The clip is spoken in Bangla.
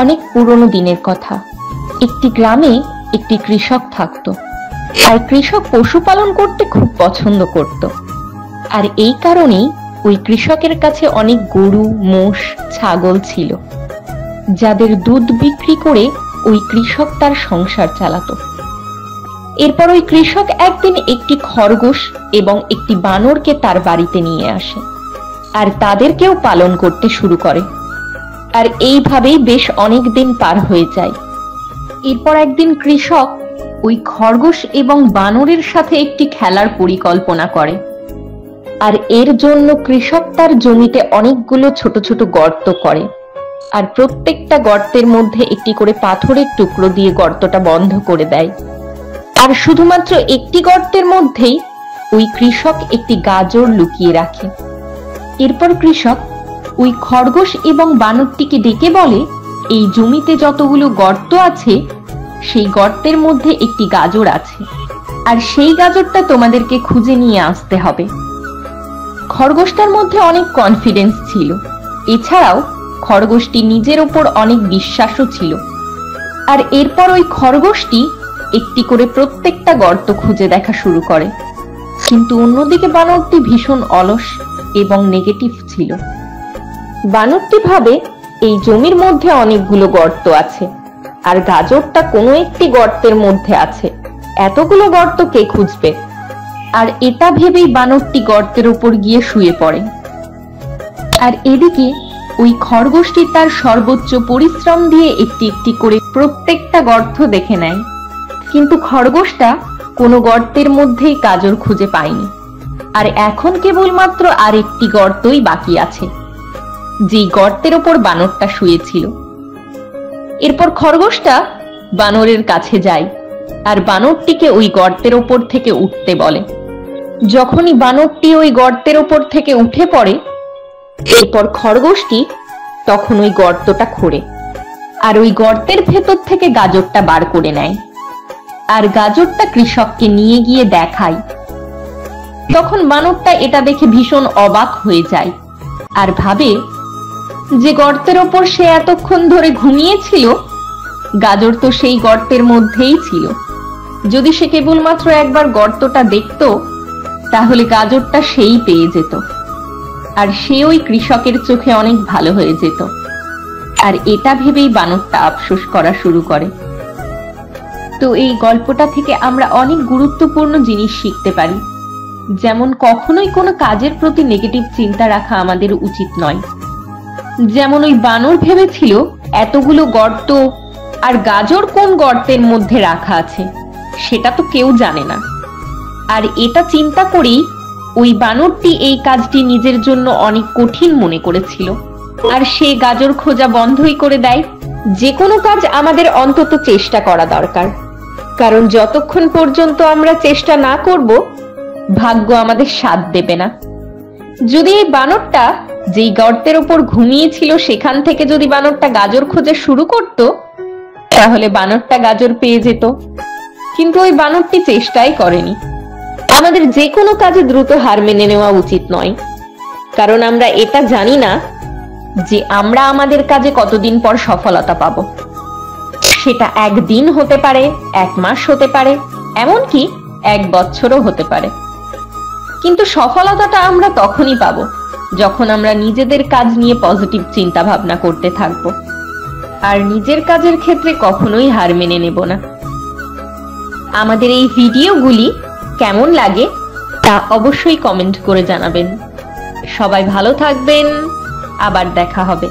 অনেক পুরনো দিনের কথা। একটি গ্রামে একটি কৃষক থাকতো, আর কৃষক পশুপালন করতে খুব পছন্দ করত। আর এই কারণেই ওই কৃষকের কাছে অনেক গরু, মোষ, ছাগল ছিল, যাদের দুধ বিক্রি করে ওই কৃষক তার সংসার চালাতো। এরপর ওই কৃষক একদিন একটি খরগোশ এবং একটি বানরকে তার বাড়িতে নিয়ে আসে, আর তাদেরকেও পালন করতে শুরু করে। আর এইভাবেই বেশ অনেক দিন পার হয়ে যায়। এরপর একদিন কৃষক ওই খরগোশ এবং বানরের সাথে একটি খেলার পরিকল্পনা করে। আর এর জন্য কৃষক তার জমিতে অনেকগুলো ছোট ছোট গর্ত করে, আর প্রত্যেকটা গর্তের মধ্যে একটি করে পাথরের টুকরো দিয়ে গর্তটা বন্ধ করে দেয়। আর শুধুমাত্র একটি গর্তের মধ্যেই ওই কৃষক একটি গাজর লুকিয়ে রাখে। এরপর কৃষক ওই খরগোশ এবং বানরটিকে ডেকে বলে, এই জমিতে যতগুলো গর্ত আছে সেই গর্তের মধ্যে একটি গাজর আছে, আর সেই গাজরটা তোমাদেরকে খুঁজে নিয়ে আসতে হবে। খরগোশটার মধ্যে অনেক কনফিডেন্স ছিল, এছাড়াও খরগোশটি নিজের উপর অনেক বিশ্বাসও ছিল। আর এরপর ওই খরগোশটি একটি করে প্রত্যেকটা গর্ত খুঁজে দেখা শুরু করে। কিন্তু অন্যদিকে বানরটি ভীষণ অলস এবং নেগেটিভ ছিল। বানরটি ভাবে এই জমির মধ্যে অনেকগুলো গর্ত আছে, আর গাজরটা কোনো একটি গর্তের মধ্যে আছে, এতগুলো গর্ত কে খুঁজবে? আর এটা ভেবেই বানরটি গর্তের উপর গিয়ে শুয়ে পড়ে। আর এদিকে ওই খরগোশটি তার সর্বোচ্চ পরিশ্রম দিয়ে একটি একটি করে প্রত্যেকটা গর্ত দেখে নেয়, কিন্তু খরগোশটা কোনো গর্তের মধ্যেই গাজর খুঁজে পায়নি। আর এখন কেবলমাত্র আর একটি গর্তই বাকি আছে, যেই গর্তের ওপর বানরটা শুয়েছিল। এরপর খরগোশটা বানরের কাছে যায়, আর বানরটিকে ওই গর্তের ওপর থেকে উঠতে বলে। যখনই বানরটি ওই গর্তের ওপর থেকে উঠে পড়ে, এরপর খরগোশটি তখন ওই গর্তটা খোঁড়ে, আর ওই গর্তের ভেতর থেকে গাজরটা বার করে নেয়, আর গাজরটা কৃষককে নিয়ে গিয়ে দেখায়। তখন বানরটা এটা দেখে ভীষণ অবাক হয়ে যায়, আর ভাবে যে গর্তের ওপর সে এতক্ষণ ধরে ঘুমিয়েছিল, গাজর তো সেই গর্তের মধ্যেই ছিল। যদি সে কেবলমাত্র একবার গর্তটা দেখত, তাহলে গাজরটা সেই পেয়ে যেত, আর সে ওই কৃষকের চোখে অনেক ভালো হয়ে যেত। আর এটা ভেবেই বানরটা আফসোস করা শুরু করে। তো এই গল্পটা থেকে আমরা অনেক গুরুত্বপূর্ণ জিনিস শিখতে পারি, যেমন কখনোই কোনো কাজের প্রতি নেগেটিভ চিন্তা রাখা আমাদের উচিত নয়। যেমন ওই বানর ভেবেছিল এতগুলো গর্ত, আর গাজর কোন গর্তের মধ্যে রাখা আছে সেটা তো কেউ জানে না। আর এটা চিন্তা করেই ওই বানরটি এই কাজটি নিজের জন্য অনেক কঠিন মনে করেছিল, আর সে গাজর খোঁজা বন্ধই করে দেয়। যে কোনো কাজ আমাদের অন্তত চেষ্টা করা দরকার, কারণ যতক্ষণ পর্যন্ত আমরা চেষ্টা না করব, ভাগ্য আমাদের সাথ দেবে না। যদি এই বানরটা যেই গর্তের উপর ঘুমিয়েছিল সেখান থেকে যদি বানরটা গাজর খোঁজা শুরু করত, তাহলে বানরটা গাজর পেয়ে যেত, কিন্তু ওই বানরটি চেষ্টাই করেনি। আমাদের যে কোনো কাজে দ্রুত হার মেনে নেওয়া উচিত নয়, কারণ আমরা এটা জানি না যে আমরা আমাদের কাজে কতদিন পর সফলতা পাবো। সেটা একদিন হতে পারে, এক মাস হতে পারে, এমনকি 1 বছরও হতে পারে। কিন্তু সফলতাটা আমরা তখনই পাবো যখন আমরা নিজেদের কাজ নিয়ে পজিটিভ চিন্তা ভাবনা করতে থাকবো, আর নিজের কাজের ক্ষেত্রে কখনোই হার মেনে নেব না। আমাদের এই ভিডিওগুলি কেমন লাগে তা অবশ্যই কমেন্ট করে জানাবেন। সবাই ভালো থাকবেন, আবার দেখা হবে।